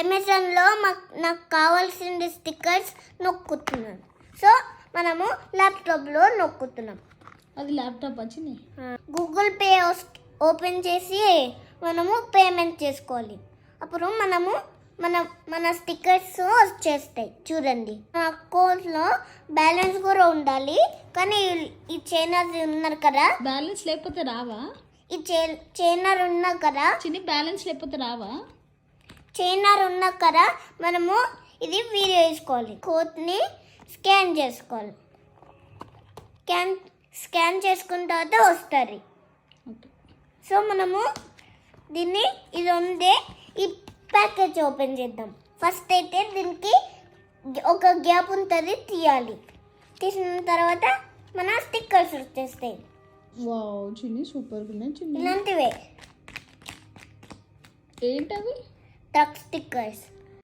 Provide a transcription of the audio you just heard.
అమెజాన్లో నాకు కావాల్సిన స్టిక్కర్స్ నొక్కుతున్నాను. సో మనము ల్యాప్టాప్లో నొక్కుతున్నాం. అది ల్యాప్టాప్ వచ్చింది. గూగుల్ పే ఓపెన్ చేసి మనము పేమెంట్ చేసుకోవాలి. అప్పుడు మనము మన స్టిక్కర్స్ వచ్చేస్తాయి. చూడండి, మన అకౌంట్లో బ్యాలెన్స్ కూడా ఉండాలి. కానీ ఈ చైనర్ ఉన్నారు కదా, బ్యాలెన్స్ లేకపోతే రావా? ఈ చైనర్ ఉన్నా కదా, చిన్ని బ్యాలెన్స్ లేకపోతే రావా? చైనర్ ఉన్నా కదా, మనము ఇది వీడియో వేసుకోవాలి. కోడ్ని స్కాన్ చేసుకోవాలి. స్కాన్ చేసుకున్న తర్వాత వస్తుంది. సో మనము దీన్ని ఇది ఉందే ఈ ప్యాకేజ్ ఓపెన్ చేద్దాం. ఫస్ట్ అయితే దీనికి ఒక గ్యాప్ ఉంటుంది, తీయాలి. తీసిన తర్వాత మన స్టిక్కర్స్ వచ్చేస్తాయి. వావ్ చిన్ని సూపర్ ఉన్నాయి చిన్ని. ఇలాంటివే ఏంటవి? Truck stickers.